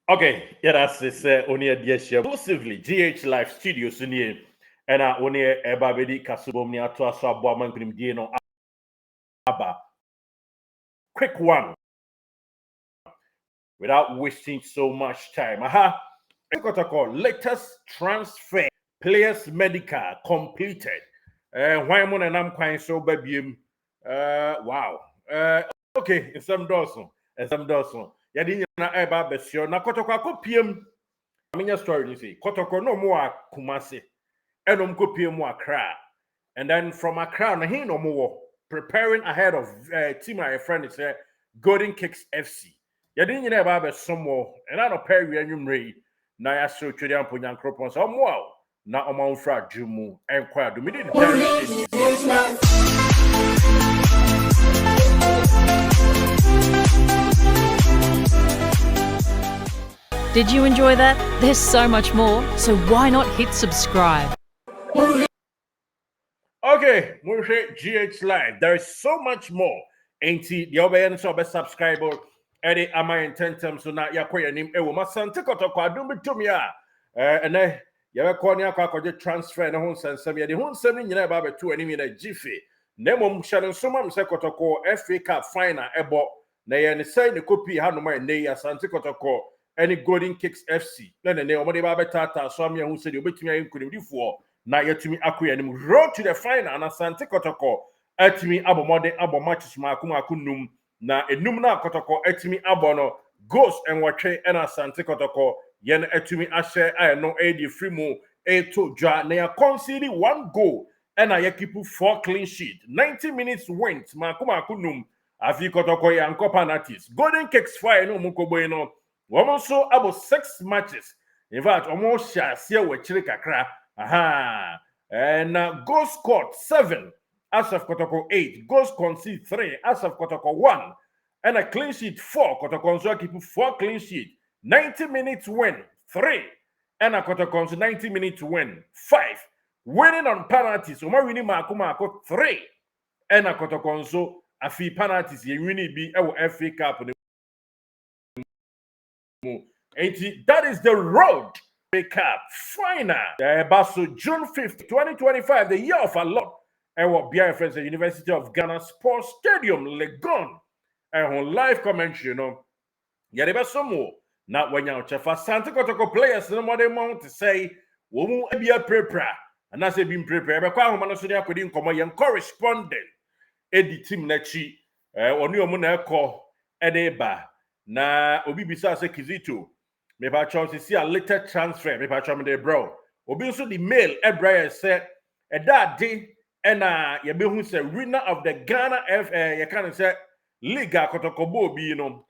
Okay, yeah, that's only a dear share exclusively GH Live Studios in here, and only a babedi kasubom ni ato aso abo man krim die no aba. Quick one, without wasting so much time. Kotoko latest transfer players medical completed. Why mon and I'm quite so baby. Wow. Okay, in some dozen, Yadi na eba besio na kotoko akopiem. Minya story you see. Kotoko no more Kumasi. Enom kopie mu Accra. And then from Accra, na he no more preparing ahead of team my friend is Golden Kicks FC. Yɛde nyina ba be somo and I no pair wi anwumre na ya so twede ampo nyankropon so mo a na omanfra dwemu enkwa do me dey Did you enjoy that? There's so much more, so why not hit subscribe? Okay, Moshe GH Live. There is so much more. Ain't the obey so be subscriber. Eddie am I intentem so na yakoya nim e wo masante kotoko adum bitumi a ene ye be ko ni akwa transfer ne ho nsensem ye de ho nsem ni nyina ba beto anim na gife na mom hyane nsoma mse kotoko FA Cup final ebo na ye ne say ne copy ha no ma ne asante kotoko any Golden Kicks FC na ne omode ba betata so am ye ho se de obetumi ayi nkunimdifo na yetumi akoya nim road to the final na asante kotoko atumi abomode abomatches makunum na enum na kotoko etimi abono ghost enwatwe ena asante kotoko yen etimi ahye ayeno edi free mu eto dwa na ya concede 1 goal ena ya keep 4 clean sheet 90 minutes went makunum afi kotoko ya penalties Golden Kicks fire no mukobo no womo so abo 6 matches in fact omo sha se we chire kakra and goal scored 7 as of Kotoko 8, goals conceded 3, as of Kotoko 1, and a clean sheet 4. Kotoko Nzo keep 4 clean sheet, 90 minutes win 3, and a Kotoko 90 minutes win 5, winning on penalties. Oma winning Mako 3, and a Kotoko Nzo a fee penalties. Ye winning be our FA Cup. That is the road. FA Cup final. Basso June 5th, 2025, the year of our Lord. And what BFS, the University of Ghana Sports Stadium, Legon, and on live commentary, you know, yeah, there some more. Not when you're for Santa Kotoko players, no more they want to say, we won't be a prepare, and as they've been prepared, but quite a so they couldn't come young correspondent, Eddie Tim Nechi, or new Monako, Edeba, na Obi Bisa Kizito, maybe I chose see a later transfer, maybe I try me bro. Obi also the mail, Ebrahim said, at that day. And you be who say winner of the Ghana you can say Liga Kotoko bi no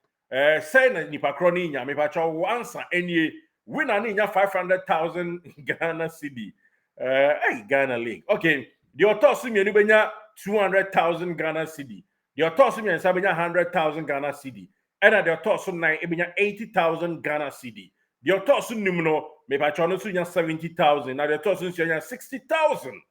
say na nipa kroni nya me pa cho answer any winner ni nya 500,000 Ghana cedi hey Ghana League okay the otosu me ni benya 200,000 Ghana cedi the otosu me nsa benya 100,000 Ghana cedi and the otosu 9 e benya 80,000 Ghana cedi the otosu nim no me pa cho no su nya 70,000 na the otosu su nya 60,000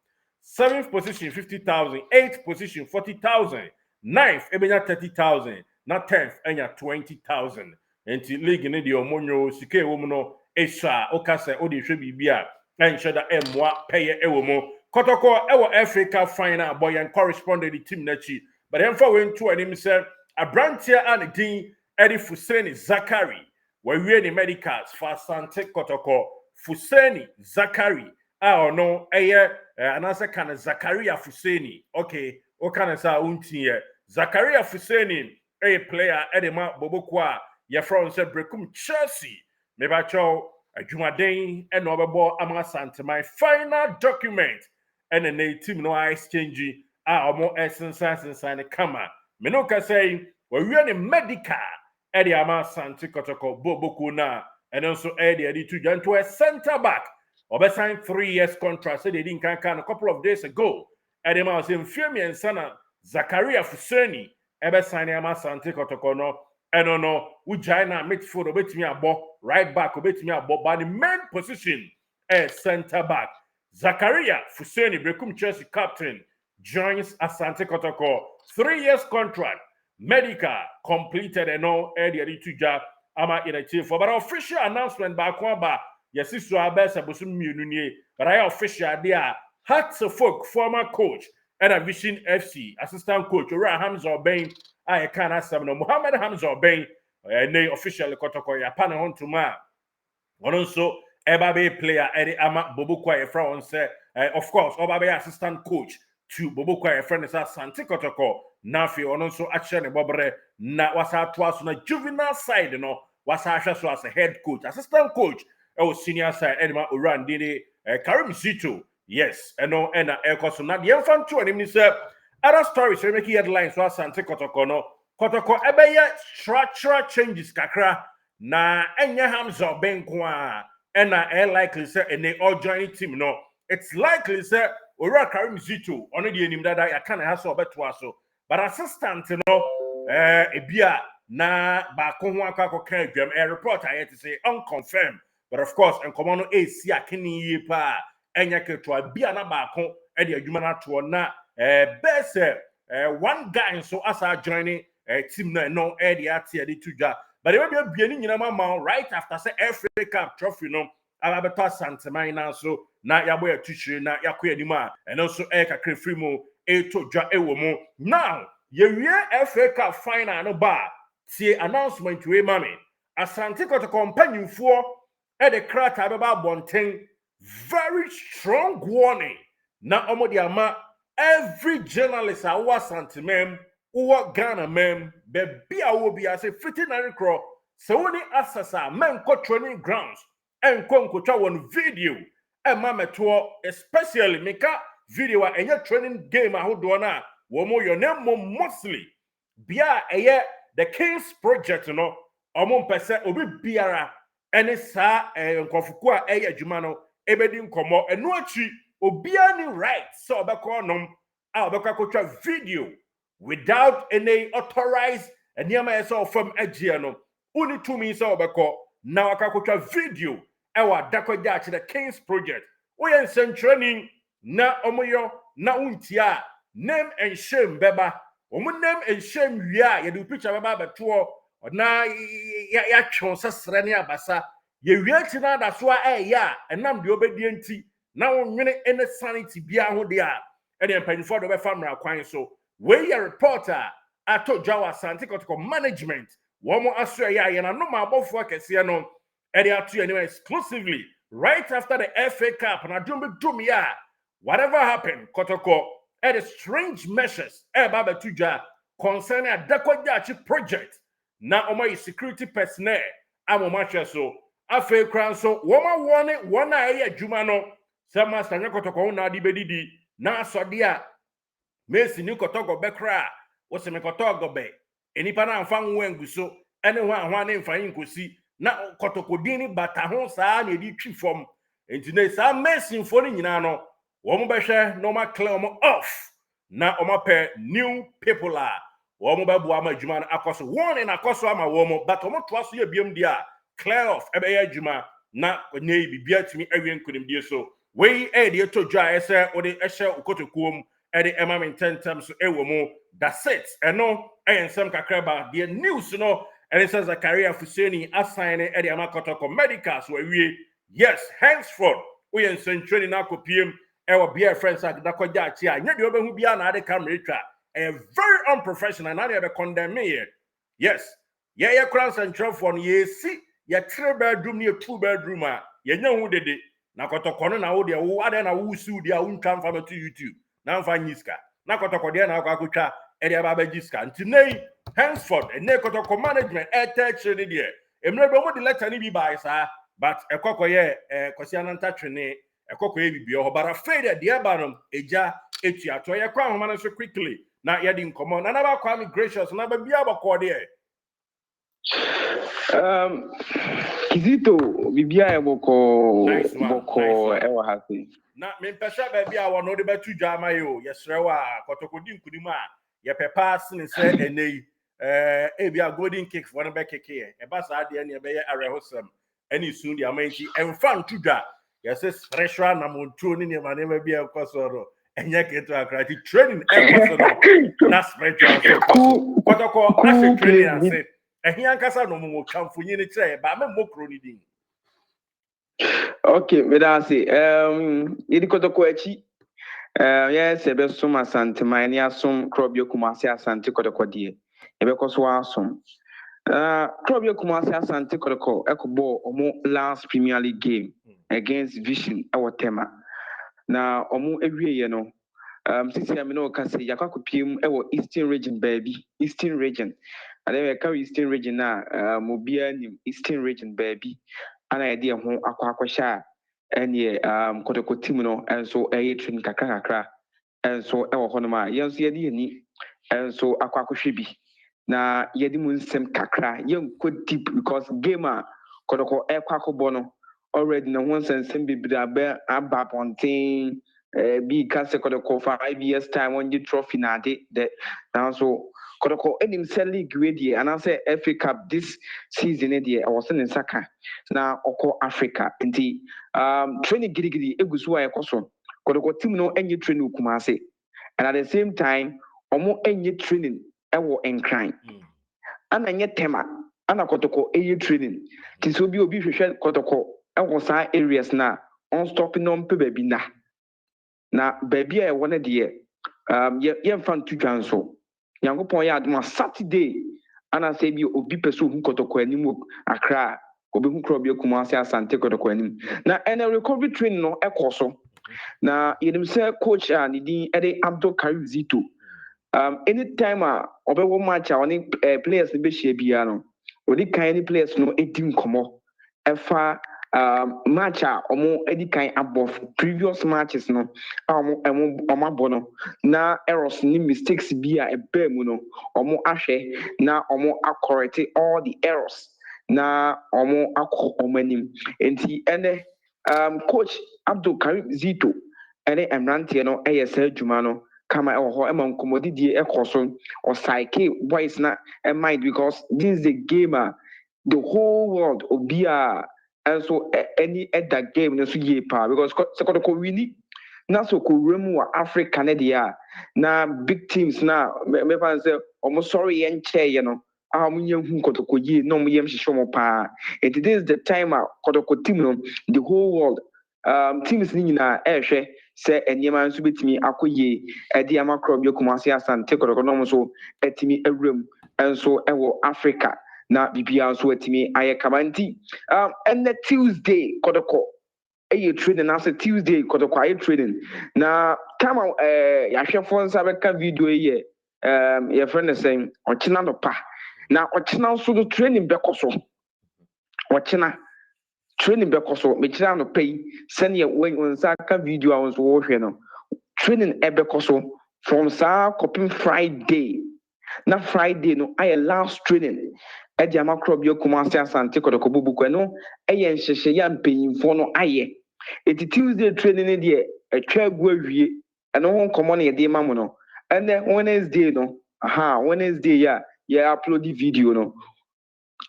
7th position 50,000, 8th position 40,000, 9th ebenya 30,000, not 10th enya 20,000. Enti league ne de omonyo sike ewo no esha okase odi hwe bibia ensha da emwa peye ewo mo Kotoko ewo Africa final boy and corresponded the team nachi but emfa went to anim say abrantia and din Eddie Fuseni Zakari we ni medicals for Sante Kotoko Fuseni Zakari no anasa kana Zakaria Fuseni okay o kana sa untie Zakaria Fuseni player edema bobokwa ye from say brekum Chelsea me ba cho adwumaden e no bebo amasante my final document and a team no exchange omo sense kama me no ka say we ni medical e de amasante Kotoko boboko na and also e de to join to a center back Obe signed 3 years contract. So they didn't can a couple of days ago. And them was in Femi and Sana Zakaria Fuseni. Ebe signed Yama Sante Kotoko no. And no, we join midfield obet me a ball, right back obet me a ball, but the main position is center back. Zakaria Fuseni, Brekum Chelsea captain, joins Asante Kotoko. 3 years contract. Medical completed and all earlier to job. ama in for but official announcement back one ba yes so abesa bosum mienu nie but I official there Hartlepool former coach and a Vision FC assistant coach Ora Hamza Oben I can asam no Muhammad Hamza Oben ne official Kotoko ya pana hon to ma one also Ebabe player Eddie Ama Bobukwa Efra on say of course Obabe assistant coach to Bobukwa Efra is Santi Kotoko Nafi on also action Bobre na wasa twas na juvenile side no wasa so as a head coach assistant coach senior side Edma Uran Didi Karim Zito yes no and so na the infant to him say other stories we make headlines so Santi Kotoko no Kotoko ebeye structural changes kakra na enye Hamza Benkwa and likely say and they all join team no it's likely say Ora Karim Zito on the name that I can have so beto so but assistant no ebia na ba ko ho akako kan adwam a report I to say unconfirmed but of course en komo no AC akini yi pa enya keto bia na ba ko e de adwuma na to na best one guy so asa joining team no e de atie de tudwa but e be ni nyina ma right after say FA Cup trophy no ababeto Santeman na so na yabo ya tuchire na yakọ anim a and also kakra free mo to dwa ewo mo now yewie FA Cup final no ba tie announcement we mame Asante Kotoko mpanyimfo the krata beba bonten very strong warning na omodi ama every journalist a wa Santemem wo Ghana mem be bia wo bia say fitinary cro so woni asasa men ko training grounds en ko twa won video e mameto especially meka video a enye training game ahodo na wo mo your name mostly bia eye the Kings project no omo mpese obi biara ene sa nkofuku a eye adwuma no ebedi nkomo eno achi obia ni right so obekọ nom a obekọ akotwa video without any authorized eniama eso from agia no uni to me so obekọ na akakotwa video ewa dakoja achi the Kings project oyen training na omoyo na untia name and shame beba omo name and shame wia ye do picture beba beto na ya twon sesere ne abasa ye wia ti na da so ya enam de obedi enti na wonwene ene sanity bia ho de a ene mpanifo do be famra kwan so we ya reporter ato Jawa Asante Kotoko management womo aso ya ye na no ma abofo akese no ene ato anyway exclusively right after the FA Cup na dum ya whatever happened Kotoko at strange measures baba tuja concerning a Dakojachi project na omo security personnel amomachwe so afa kran so woma wone wona aye adwuma no sama Asante Kotoko na adi bedidi na asode a Messi ni Kotoko bekra wo se me Kotoko be enipa na amfa nwo anguso ene ho ahwa ne mfa nkosi na Kotoko din ni bata ho saa na edi twi fom enti na saa Messi mfo ni nyina no womo behwe normal clear omo off na omo pe new people a womo bebu ama adwuma na akoso one na akoso ama womo but omo to aso ye biem dia clear off ebe ye adwuma na onye bibia timi awie nkunim die so we de to dwa ese ode ehye Kotokuom ede ema mententem so ewo that's it eno ensem kakra ba the news no and it says Zakaria Fuseni assign ede ama Kotoko medicals we wie yes henceforth we ensem training na kopiem ewo bia friends Dakoja achi a nya de obehu bia na ade camera twa very unprofessional na dey condemn me yes ye cross and for no ye si ye 3 bedroom ne 2 bedroom a ye nya hu dede na Kotoko no na wo de wo ade na wo su de a untwa mfa to YouTube na mfa nyiska na Kotoko de na akotwa e de aba giska ntinei henceforth ene Kotoko management tell ne de emre be mo de letter ni bi bai sa but ekoko ye kwasi ananta twene ekoko ye bibio hobara fade de abanom eja etuato ye kwa homa no so quickly na ye di nkomo na ba kwa me gracious na ba bia bako de Kizito bibia e boko ewa hasi na me mpesha ba bia wo no de batu dwa amayo yesrewa Kotoko di nkunim a ye pepa sene se enei bia golden cake for no be keke e ba sa de ne be ye arehosem ani sun di amanti emfa ntudwa yes treasure na montuo ni ma ne bia ekosoro enye keto akrati training ekosoro na spiritual Kotoko as a training and say Ehia nkasa no mo kamfonyi ne kire ba me mokro ni din. Okay, me da say yedi Kotoko echi yes ebe som asante man ni asom krobio Kumasi asante Kotoko die ebe ko so asom krobio Kumasi asante Kotoko ekobo omo last Premier League game against Vision ewo Tema na omo ewie ye no sisi ya me no ka say yakakopiem ewo Eastern Region baby Eastern Region and then we carry Eastern Region na mobia nim Eastern Region baby ana yɛde ho akɔhyɛ a ɛne Kotoko team no nso ɛyɛ train kakra nso ɛwɔ hɔ nom a yɛn nso yɛde yɛni nso akɔhwɛ bi na yɛde mu nsɛm kakra yɛnkɔ deep because game a Kotoko ɛkɔ akɔbɔ no already na ho nsɛnsɛm bebree aba abɔnten bi ka sɛ Kotoko 5 years time wɔngye trophy na ade dɛ nanso Kotoko enim sɛ league we die anaasɛ FA Cup this season die ɛwɔ sɛ ne nsa ka na ɔkɔ Africa nti training gidigidi egu so a ɛkɔ so Kotoko team no enye training Kumasi and at the same time ɔmo enye training ɛwɔ Nkran ana nye Tema ana Kotoko enye training ti so bi obi hwehwɛ Kotoko ɛwɔ saa areas na on stop no mpe baabi na baabi a ɛwɔ no deɛ yɛmfa nto dwa nso Yankopɔn yɛ adom a Saturday ana sɛ bi obi pɛ so hu Kotoko anim Accra obi hu krobia Kumasi asante Kotoko anim na ɛna recovery training no ɛkɔ so na yɛnim sɛ coach a ne din ɛde Abdul Karim Zito anytime a ɔbɛwɔ match a ɔne players no bɛhyia biara no ɔde kan ne players no ɛdi nkɔmmɔ ɛfa match a ɔmo ɛdi kan abɔ previous matches no a ɔmo abɔ no na errors ne mistakes bi a ɛbaa mu no ɔmo ahwɛ na ɔmo correct all the errors na ɔmo akɔ ɔmo anim nti ɛnɛ coach Abdul Karim Zito ɛne mmeranteɛ no ɛyɛ saa adwuma no kama ɛwɔ hɔ ɛma nkɔmmɔdidie ɛkɔ so ɔsaike boys na mind because this is a game a the whole world obia also any that game no so yie pa because Kotoko wini na so ko remu wa Africa ne dia na big teams na me fan say omo sorry yen chair you know munye hu Kotoko yie no mo yem hihye mo pa it is the time a Kotoko team no the whole world teams ni nyina ehwe say enyema nso betimi akoyie edi amakrobio Kumasi asante Kotoko no so etimi awrem enso ewo Africa na bibia nso etimi aye kamanti and the Tuesday Kotoko training after Tuesday Kotoko aye training na time yahwefo nsa beka video ye your friend is saying ochina no pa na ochina nso do training bekoso ochina training bekoso me kira no pay send ye when nsa ka video a nso wo hwe no training bekoso from sa coping Friday na Friday no aye last training edi amakrobio Kumasi asante Kotoko bubuko no eye nhyehyɛ ya mpanyimfo no aye eti Tuesday training ne de atwa agu awie ɛno ho nkɔmɔ ne yɛde ma mo no ɛnɛ Wednesday no Wednesday ya upload video no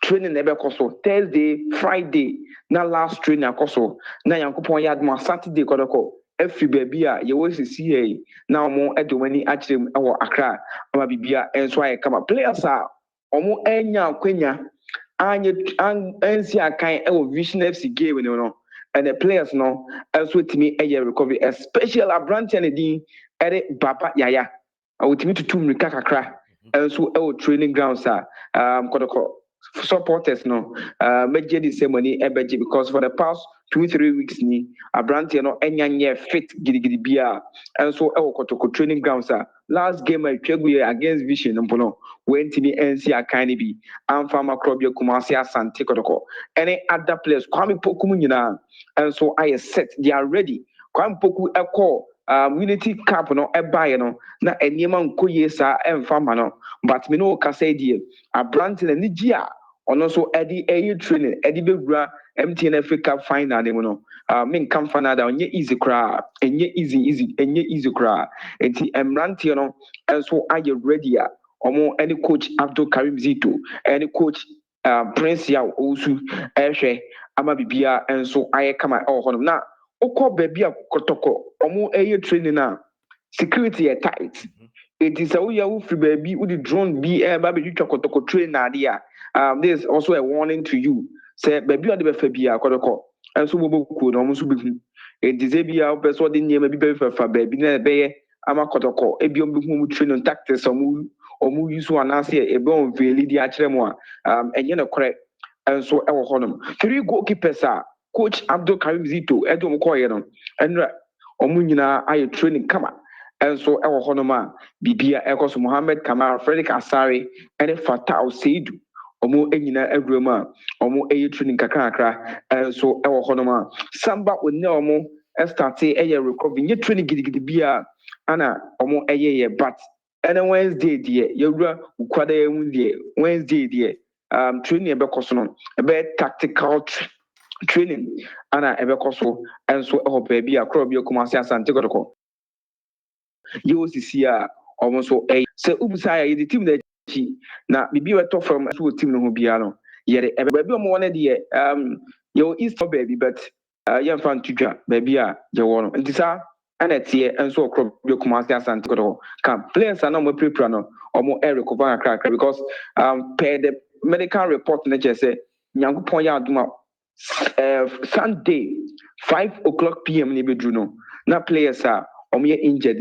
training na ɛbɛkɔ so Thursday Friday na last training akɔ so na Yankopɔn yɛ adom Saturday Kotoko every baby a yɛwɔ sisi yɛ na ɔmo ɛde ɔmo ani akyerɛ mu ɛwɔ Accra ama bibia ɛnso ayɛ kama players a ɔmo ɛnya akwanya ansi akan ɛwɔ Vision FC game no and the players no also timi ɛyɛ recovery especially abrante ne din ɛde Baba Yaya awotimi tutu mrika kakra ɛnso ɛwɔ training grounds a Kotoko supporters no meje the same money ebeje because for the past 2-3 weeks ni abrante no ɛnyanye fit gidigidi bia ɛnso ɛwɔ Kotoko training grounds a last game a twegu against Vision no when timi NC akane bi amfa makrobia Kumasi asante Kotoko any other players Kwame Poku nyina ɛnso I set they are ready Kwame Poku ɛkɔ Unity Cup no ɛbae no na enema nkoye sa ɛmfa ma no but me no ka say die abrante na nigi a ɔno so ɛde ɛyɛ training ɛde bewura MTN FA Cup final ne mu no me nka mfa na da onye easy kra enye easy kra enti emrante no ɛnso ayɛ ready a ɔmo ɛne coach Abdul Karim Zito ɛne coach Prince Yaw osu ɛhwɛ ama bibia ɛnso ayɛ kama ɛwɔ hɔ no na okɔ baabi a Kotoko ɔmo ɛyɛ training na security yɛ tight it is a we free baby with the drone be baby you Kotoko train nadia. This is also a warning to you. Say baby on the Fabia Kotoko. And so we could almost be it is a be our person in near maybe for baby be ama Kotoko. A biom whom train on tactics or move use one answer a bone really the actual and you know correct. And so our honor. 3 goalkeepers are Coach Abdul Karim Zito, Edom Koyeron, and Omunina I training come. And so our honor Bibia Ekos Mohammed Kamara, Frederick Asari, and a Fatah Seidu. Omo Enina Egrema, Omo A training Kakakra, and so our honor Samba with Neomo, Estate a recovering your training Gidibia, Anna, Omo a but and Wednesday, dear, Yoga, Ukwade, Wednesday, dear. Training a bekosono a bit tactical training ana a bekoso and so baby a crop your commercial santiago you see almost a say ubusaya the team that na bibi weto from so team no bia no yere e baby o mo one de you east for baby but yan fan tudwa baby a je wono ntisa ana tie enso crop your commercial santiago can players are no more prepare no omo recover crack because per the medical report na say nyankopon ya aduma Sunday 5 o'clock p.m. ni bedru no na players are injured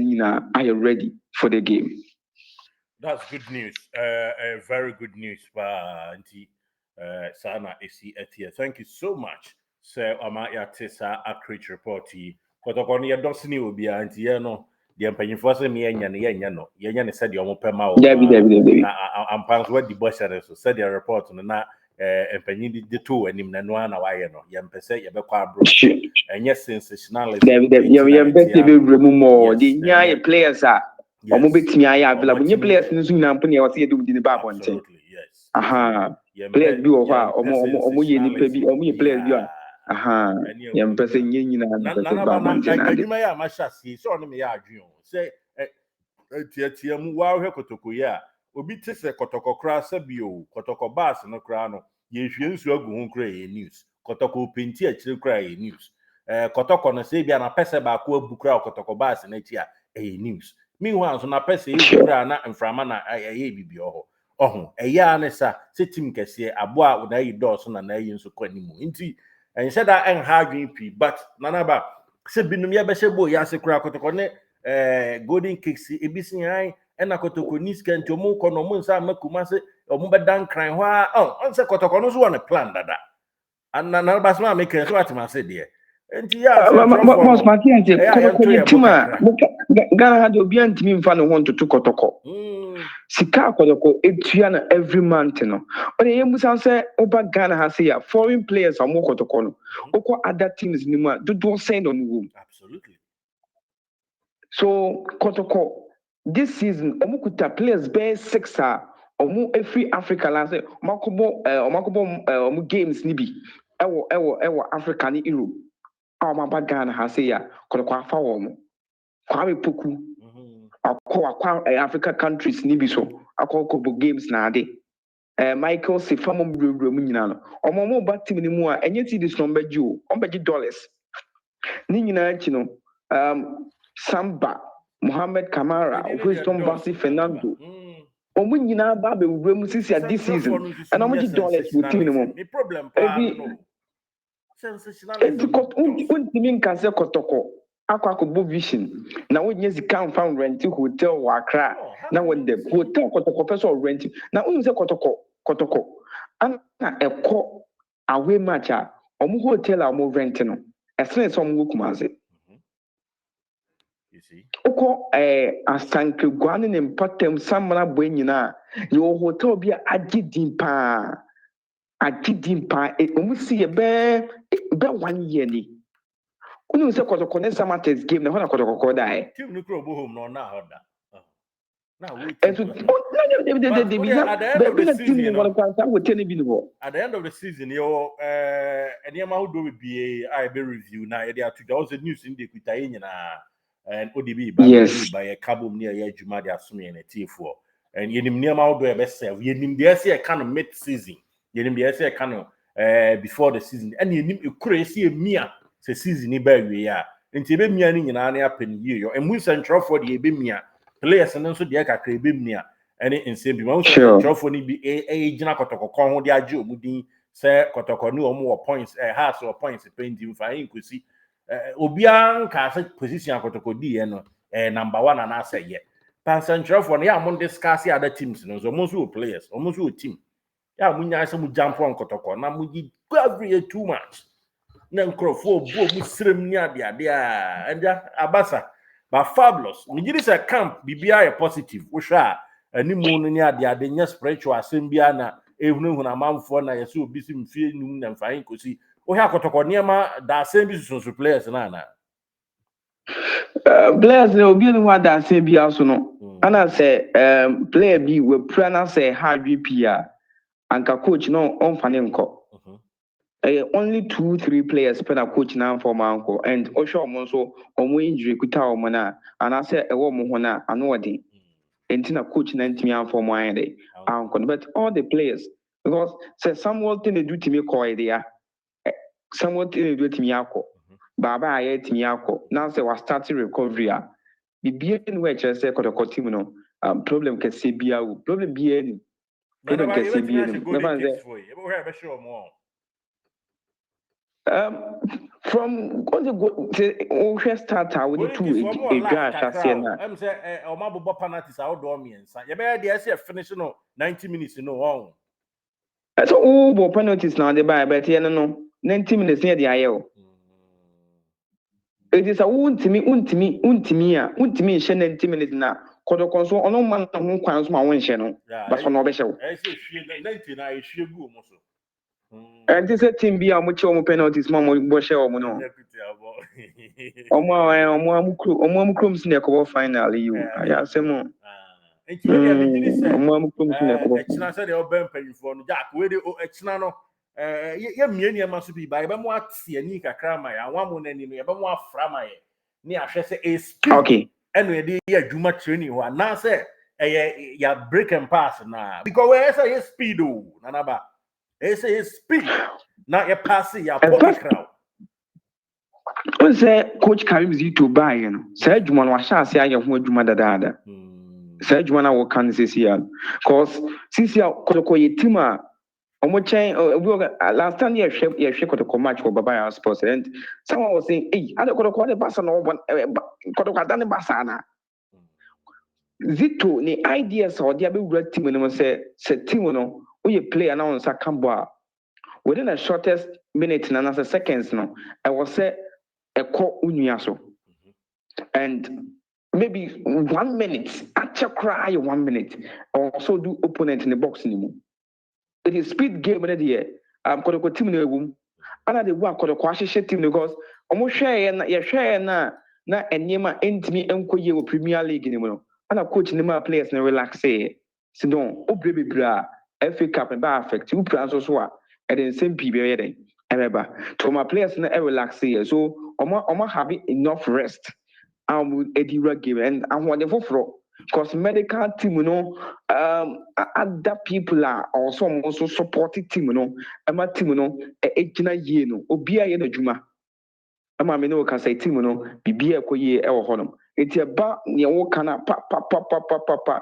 are you ready for the game. That's good news. Very good news Auntie Sana AC Etia. Thank you so much. So ya tesa accurate report Kotoko ni dosini obi Auntie no the mpanyimfo se me yenya no yenya ne said the omo pema o na ampanso wa di bossere so said the report no na mpanyin di to anim na no na waye no yempese yebekwa abro enye sensationalism yempese be remu mo di nya players are omo betimi aya available nye players nso nyina mpone o se yedum di ne ba bonte yes players bi o ha omo ye nipa bi omo ye players bi yempese nye nyina na ba bonte na adwuma ya mashasi so no me ya adwen o say tie mu wa hwe Kotoko ya obi te se Kotoko kra sabio Kotoko bas no kra no ye hwie nsu agu ho kra ye news Kotoko penti a kire kra ye news Kotoko no se bia na pese ba ko abu kra Kotoko bas na ti a ye news meanwhile so na pese ye kra na mframa na ye bibi oho eya ne sa se tim kese aboa na yi dos na yi nso kwa nimu nti ense da en ha adwen pi but nanaba se binum ye be se bo ya se kra Kotoko ne golden kicks ebisi han ena Kotoko ni skant omo ko no mo nsa makuma se omo be dan kran ho on se Kotoko no so on plan dada na basma make so atima se de enti ya most market Kotoko yetima Ghana had obi antimi mfa no ho ntoto Kotoko sika Kotoko etua na every month no on yemusan se oba Ghana ha se ya foreign players omo Kotoko no okọ other teams ni mu do send on room absolutely. So Kotoko this season omukuta players be 6 omu every Africa la say omakobo games ni bi ewo Africa ni Europe amaba Ghana ha say ya Kotoko afa wo mo Kwame Poku akwa Africa countries ni bi so akọ games na ade Michael Sifamo brewre mu nyina no omo ba team ni mu a enye ti this number ju $100 ni nyina chi no Samba, Mohammed Kamara, Wisdom Basi Fernando. Omu nyina ba be wurem sisi this season. And how much dollars will team no? The problem no. Sensationalism. Untimi nka se Kotoko. Akwa vision. Na wonye zika mfa rent hotel wa Accra. Na when the hotel Kotoko person rent. Na unu se Kotoko. Ana ekọ away match a omu hotel a omu rent no. Esene so omu Kumaze. Oko asanke guane ne mpatem samana bo nyina yo hotel bia agidin pa omusi ye be 1 year ni unu se Kotoko ne Samate's game na hona Kotoko dai team no kro bo home no na hoda na wait at the end of the season yo enema ho do be I be review na e dey to there was a news in the kutai nyina and ODB by a carbon near your Juma de Asumi and a T4. And yenim near my do a best serve. Yenim the SC kind of mid season. Yenim the SC kind of before the season. And yenim a crazy mia se season ni ba we are. And tebe mia ni nyina na happen year. And we central for the ebe mia players and so the kakra be mnia any insane be ma Sure. trofo ni bi gina Kotoko kon ho de age omudin say Kotoko ni omo points has or points pending fa inkosi obian ka say position Kotoko di no number 1 and I say yeah Pansan trofo no ya mo discuss other teams no so mo so players almost so team ya munya say mu jump on Kotoko na mu gi every too much na nkrofo bo mu srem ni ade a enda abasa but fabulous me gidi say camp bibia ya positive wo hwa animu no ni ade nya spiritual assembia na ehunu amanfo na yeso obi si mfie num na mfahin kosi wo hwa Kotoko niema da assembly so players na na Players no obi no wa da assembia so no ana say player bi we prana say hard VP anka coach no on fane nko only 2-3 players per coach na for manko and osho mo so omo injury kuta omo na ana say ewo mo ho na ano odi entina coach na ntimi an for mo ayede anko but all the players because say someone thing they do to me call idea someone thing they do to me akọ baba aye timi akọ now say we start recovery bibie ni we chere say Kotoko team no problem ke se bia wo problem bia ni problem ke se bia ni never say from on the go starter with the two I'm say omabo penalties outdoor miensa ye be dey say finish no 90 minutes no on so bo penalties now dey buy but here no 90 minutes near the aye it is a untimi she 90 minutes na Kotoko so ono man no kwan so ma won hye no but so no be hye wo I say 90 na hye gu mo so and this team be amu che omo penalties ma mo bo hye omo no omo krom sin ekọ final you aya semo entia me gidi say omo krom sin ekọ echina say the oben payifo no jack we dey echina no ye mieni ma so bi ba ye be mo atie ani kakra ma ya anwa mo nani no ye be mo afra ma ye ni ahwe say a speed okay eno ye dey ye adwuma training ho na say ya break and pass na because we say speed o nanaba say speed na ye pass ya pocket crowd o say coach Karim Zito buy you know say adwuma no wa sha ase aye ho adwuma dadaada say adwuma na wo kan say sia cause since ya Kotoko ye team a omo chen last time ye hwe Kotoko match for Baba Sports and someone was saying hey ade Kotoko the pass no Kotoko adane basa na Zito ni ideas or dia be wura team no say team no o ye player na on sa kambo within the shortest minute na na seconds no I was say eko unua so and maybe 1 minute actually cry 1 minute also do opponent in the box anymore it is speed game na there Kotoko team no ewum ana de wa Kotoko ahye team because omo hwe na enyema entimi enkoye wo Premier League ni mo no ana coach ni ma players na relax say sidon obrebebra FA Cup and ba affect you plan so a and then same people here then remember to my players na relax say so omo have enough rest ediwa game and wonderful for because medical team other people are also supporting team ama team ejina ye no obia ye na dwuma ama me no ka say team bibia ekoye e wo honom enti eba ne wo kana pa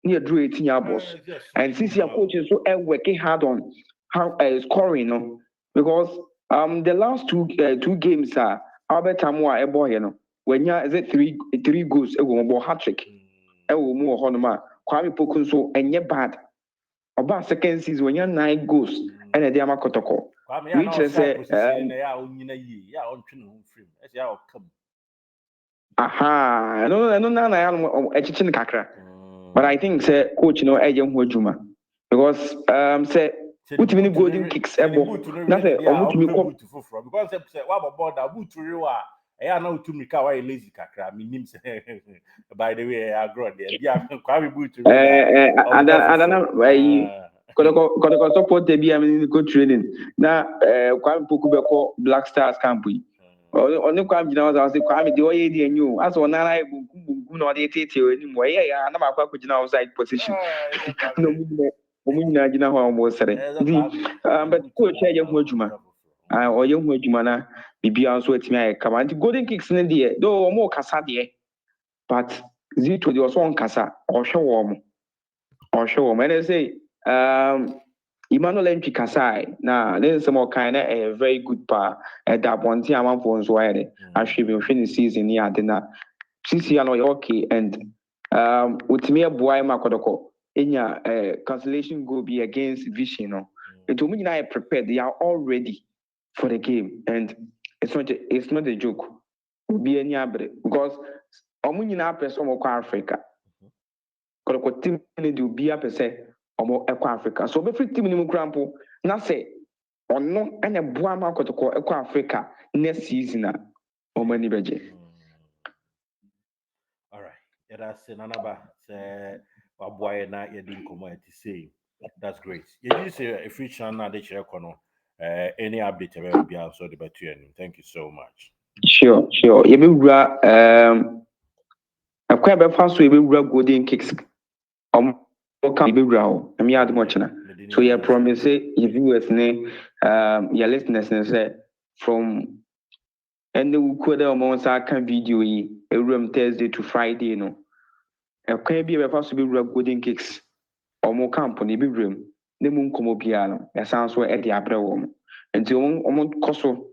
near drew 18 boss and since your coach is so working hard on how scoring because the last two games are Albert Amwa ebo here no when ya is it three goals e go hat trick e wo mu ho no ma Kwame Poku so enye bad oba second season when ya 9 goals and e dey ama Kotoko which is ya onyina yi ya ontwe no frame e ya o kam aha no na ya echichi kakra. But I think say coach no eje ho adwuma because say utimi golden kicks ebo na say omutumi ko because say wa board da buturi wa eya na utumi ka wa lazy kakra minim say by the way I grow there bia kwa we buturi adana Kotoko support be am go training na kwa Poku be ko Black Stars camp yi oni kwa mjina waza wasi kwa de oye di enyu aso onara egungun na ode tete oni mo ye ya na makwa ko jina outside position no mu nyina jina ho mo sere but ko che je ho adwuma oye ho adwuma na bibia so atimi aye kama anti golden kicks ne de do mo kasa de but Zito the also on Kasa or show warm. And they say Emmanuel Entry Kasai. Now there's some more kind of a very good part at that one thing I'm for so I should be finished season here dinner. CC and okay and with me a boy Makodoko in your cancellation go be against Vision. No, it will mean I prepared. They are all ready for the game, and it's not a joke. Be any because Omunina person of Africa. Kodoko team do be a percent or Africa. So every team in Mukrampo, na say or no and a boy Makotoko Eco Africa next season or many budget. All right. Yeah, that's another say boy na you didn't come to say. That's great. You say a free channel that you any update about be also the better. Thank you so much. Sure. You be a quite a fast way be golden kicks. Can be brow. I'm yard much na. So you promise if you was ne your listeners say from and we could almost can video a room Thursday to Friday no. A quite be a fast be golden kicks. Or more company be room. The moon come piano. That sounds well at the upper room. And so on coso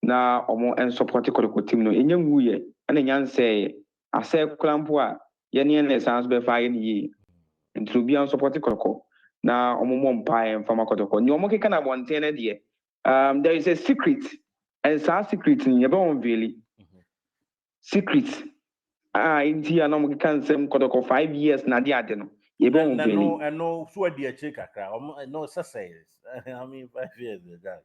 na or and support the team no in young way. And then say, I say, Clampua, Yannian sounds be fine ye. And to be on support the now on pie and pharmacotoko. No more can have 110 a year. There is a secret, and it's a secret in your bone, really. Secret. In here, no can say Kotoko 5 years, Nadia. No, so dear check no success. I mean 5 years that.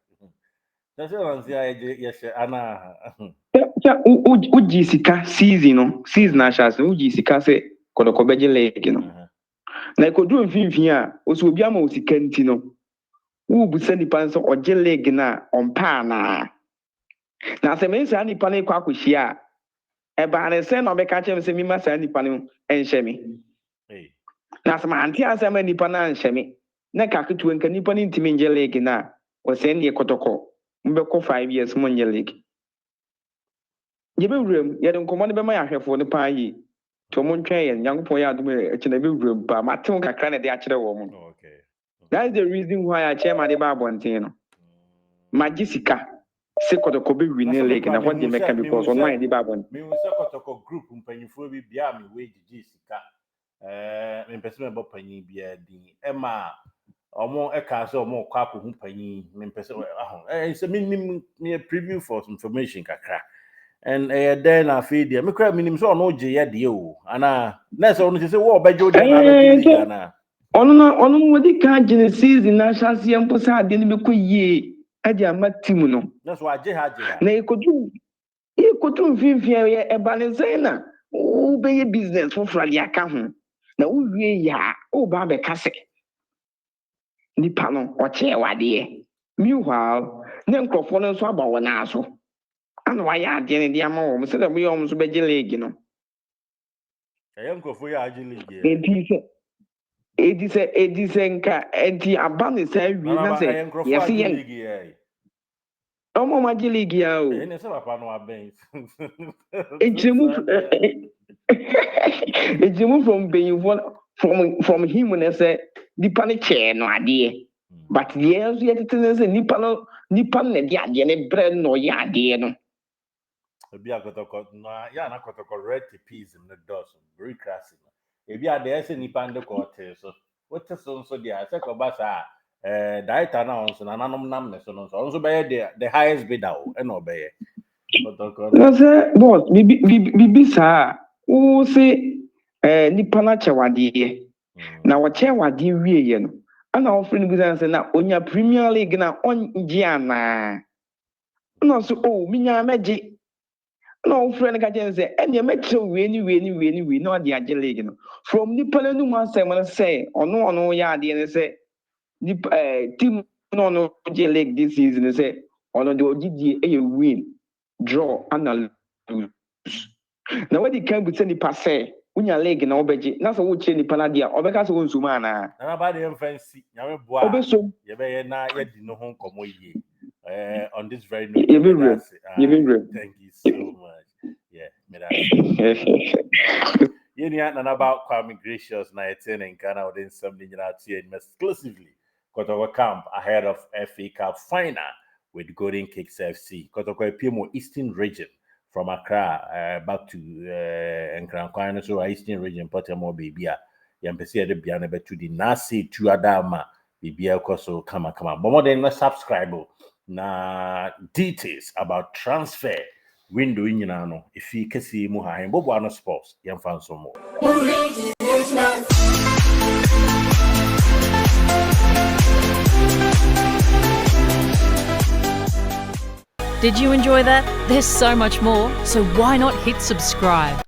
That's what yes, Anna. Ujisika season ashas ujisika se kodoko beje leg no na ikodu mfimfin a oso obi ama osika nti no wo busa nipa nso oje leg na ompa na se me sa nipa na kwa akohia e ba ne se na obeka chem se mi ma sa nipa no enhye me na se ma anti asema nipa na enhye me na kaketu nka nipa ni ntimi nje leg na o se ne kotoko mbeko 5 years mo nje leg. You be room, yet don't command by my ahwefo ne pa yi. To mon twen young boy adum e chena be room pa matem kakra na de a kire wo mo. Okay. That's the reason why I chair my de ba bonten no. Magisika se Kotoko be win league na what they make because on why de ba bonten. Me we se Kotoko group mpanyifo bi bia me we gigi sika. Me pese me bo panyin bia din. E ma omo e ka se omo kwa ko hu panyin me pese se me preview for some information kakra. And then I feed them. Me cry minimum so no je de o. Ana na so no say wo obajo de na be ana. Ono wodi ka genesis na chance yam po sa de ne be ko yie ade ama team no. Na so aje ha. Na ikotu mfimfia ye e ba ne say na wo be ye business for frali aka ho. Na wo wie ya o ba be kase. Nipa no o che wade. Meanwhile, ne nkrofo no so aba wona aso. Ano wa ya de ne dia ma wo se da bo yom so beje league no. Nkrofo ya aje league. Edise nka enti abane sa wi na se yes yen. Omo maji league ya o. Ne se papa no aben. Ejimu from being from him when say nipa ne che no ade. But yes yet it say nipa ne de ade ne bre no ya ade no. Ebi akotoko na ya na kotoko red peas in the dozen very classic. Ebi ade ese nipa nde ko hotel so what so dia se ko ba sa diet na on so na nanom nam ne so no so be the highest bidder o e no be ye kotoko no say boss bibi sa o se nipa na chewade na wo chewade wie ye no ana wo friend bi say na onya Premier League na onje ana no so minya meje no friend ka jen say ene meche we ni no de age league no from nipa na nu asem na say ono ya ade ne say nipa team no je league this season say ono de ogidi e win draw and lose na what the can be say nipa say unya league na obeje na so wo che nipa na dia obeka so nsuma na na ba de fancy nyame boa obeso ye be ye na ye di no ho nkomo yie on this very note thank you so much yeah me that Yenya and about Kwame Gracious na yɛte in Ghana within something exclusively Kotoko camp ahead of FA Cup final with Golden Kicks FC. Kotoko Pimo Eastern region from Accra back to Nkrankwan, so Eastern region Portmore Bibia. Yampesi de Biana to the Nasi to Adama Bibia Koso Kama. But more than subscribe na details about transfer window in Yanano. If you can see Muha and Bobo Sports, Yan fan some more. Did you enjoy that? There's so much more, so why not hit subscribe?